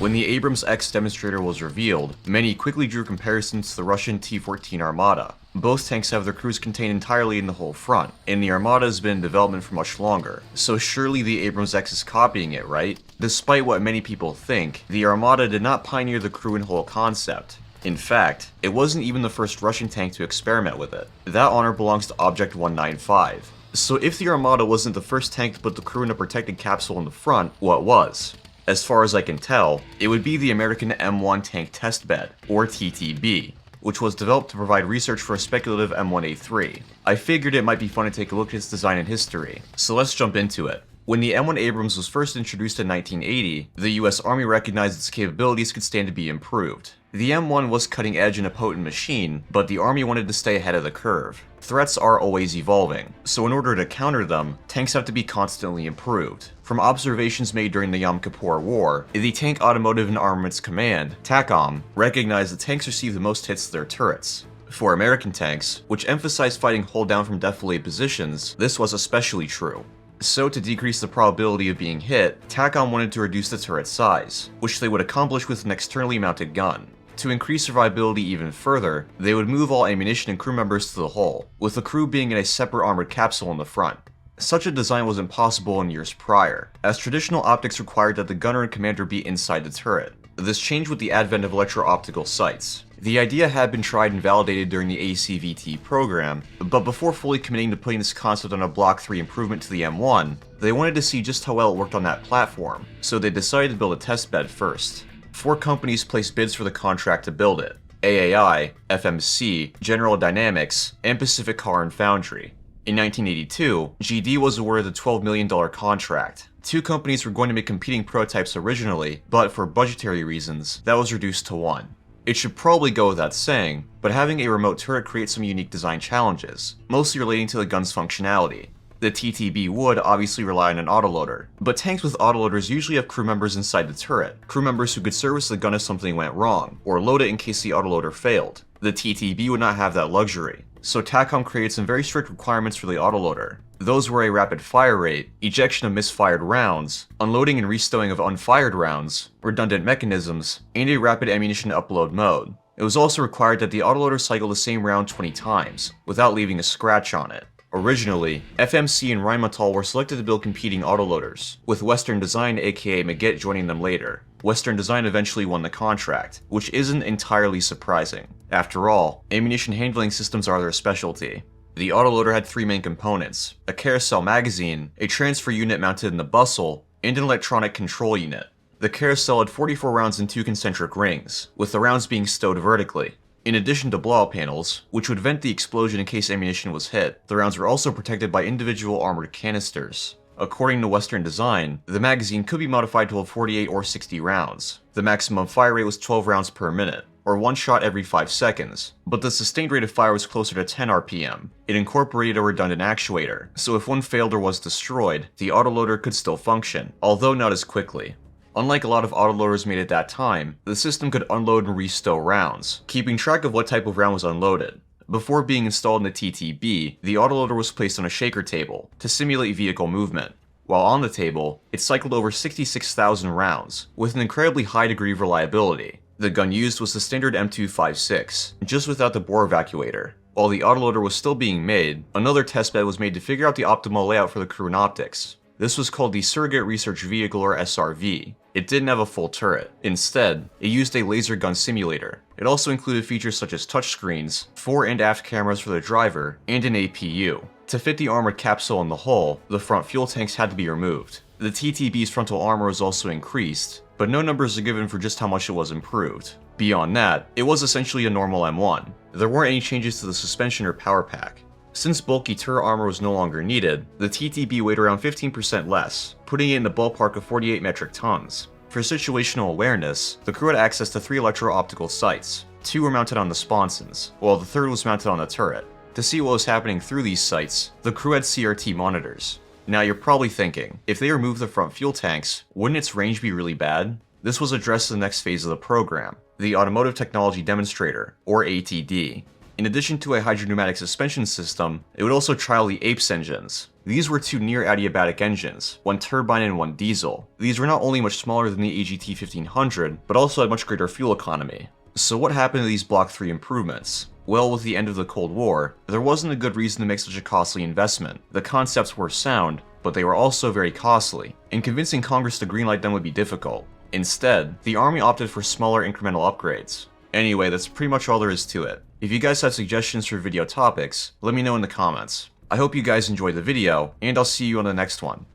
When the Abrams X demonstrator was revealed, many quickly drew comparisons to the Russian T-14 Armata. Both tanks have their crews contained entirely in the whole front, and the Armata has been in development for much longer, so surely the Abrams X is copying it, right? Despite what many people think, the Armata did not pioneer the crew and hull concept. In fact, it wasn't even the first Russian tank to experiment with it. That honor belongs to Object 195. So if the Armata wasn't the first tank to put the crew in a protected capsule in the front, what was? As far as I can tell, it would be the American M1 Tank Testbed, or TTB, which was developed to provide research for a speculative M1 A3. I figured it might be fun to take a look at its design and history, so let's jump into it. When the M1 Abrams was first introduced in 1980, the US Army recognized its capabilities could stand to be improved. The M1 was cutting edge and a potent machine, but the Army wanted to stay ahead of the curve. Threats are always evolving, so in order to counter them, tanks have to be constantly improved. From observations made during the Yom Kippur War, the Tank Automotive and Armaments Command, TACOM, recognized that tanks receive the most hits to their turrets. For American tanks, which emphasized fighting hull down from defilade positions, this was especially true. So to decrease the probability of being hit, TACOM wanted to reduce the turret size, which they would accomplish with an externally mounted gun. To increase survivability even further, they would move all ammunition and crew members to the hull, with the crew being in a separate armored capsule in the front. Such a design was impossible in years prior, as traditional optics required that the gunner and commander be inside the turret. This changed with the advent of electro-optical sights. The idea had been tried and validated during the ACVT program, but before fully committing to putting this concept on a Block 3 improvement to the M1, they wanted to see just how well it worked on that platform, so they decided to build a test bed first. 4 companies placed bids for the contract to build it: AAI, FMC, General Dynamics, and Pacific Car and Foundry. In 1982, GD was awarded a $12 million contract. 2 companies were going to make competing prototypes originally, but for budgetary reasons, that was reduced to 1. It should probably go without saying, but having a remote turret creates some unique design challenges, mostly relating to the gun's functionality. The TTB would obviously rely on an autoloader, but tanks with autoloaders usually have crew members inside the turret, crew members who could service the gun if something went wrong, or load it in case the autoloader failed. The TTB would not have that luxury, so TACOM created some very strict requirements for the autoloader. Those were a rapid fire rate, ejection of misfired rounds, unloading and restowing of unfired rounds, redundant mechanisms, and a rapid ammunition upload mode. It was also required that the autoloader cycle the same round 20 times, without leaving a scratch on it. Originally, FMC and Rheinmetall were selected to build competing autoloaders, with Western Design aka Magit joining them later. Western Design eventually won the contract, which isn't entirely surprising. After all, ammunition handling systems are their specialty. The autoloader had 3 main components: a carousel magazine, a transfer unit mounted in the bustle, and an electronic control unit. The carousel had 44 rounds in 2 concentric rings, with the rounds being stowed vertically. In addition to blowout panels, which would vent the explosion in case ammunition was hit, the rounds were also protected by individual armored canisters. According to Western Design, the magazine could be modified to hold 48 or 60 rounds. The maximum fire rate was 12 rounds per minute, or 1 shot every 5 seconds, but the sustained rate of fire was closer to 10 RPM. It incorporated a redundant actuator, so if one failed or was destroyed, the autoloader could still function, although not as quickly. Unlike a lot of autoloaders made at that time, the system could unload and restow rounds, keeping track of what type of round was unloaded. Before being installed in the TTB, the autoloader was placed on a shaker table to simulate vehicle movement. While on the table, it cycled over 66,000 rounds, with an incredibly high degree of reliability. The gun used was the standard M256, just without the bore evacuator. While the autoloader was still being made, another testbed was made to figure out the optimal layout for the crew and optics. This was called the Surrogate Research Vehicle, or SRV. It didn't have a full turret. Instead, it used a laser gun simulator. It also included features such as touchscreens, fore and aft cameras for the driver, and an APU. To fit the armored capsule in the hull, the front fuel tanks had to be removed. The TTB's frontal armor was also increased, but no numbers are given for just how much it was improved. Beyond that, it was essentially a normal M1. There weren't any changes to the suspension or power pack. Since bulky turret armor was no longer needed, the TTB weighed around 15% less, putting it in the ballpark of 48 metric tons. For situational awareness, the crew had access to 3 electro-optical sights. 2 were mounted on the sponsons, while the third was mounted on the turret. To see what was happening through these sights, the crew had CRT monitors. Now you're probably thinking, if they remove the front fuel tanks, wouldn't its range be really bad? This was addressed in the next phase of the program, the Automotive Technology Demonstrator, or ATD. In addition to a hydropneumatic suspension system, it would also trial the APES engines. These were two near adiabatic engines, one turbine and one diesel. These were not only much smaller than the AGT 1500, but also had much greater fuel economy. So what happened to these Block 3 improvements? Well, with the end of the Cold War, there wasn't a good reason to make such a costly investment. The concepts were sound, but they were also very costly, and convincing Congress to greenlight them would be difficult. Instead, the Army opted for smaller incremental upgrades. Anyway, that's pretty much all there is to it. If you guys have suggestions for video topics, let me know in the comments. I hope you guys enjoyed the video, and I'll see you on the next one.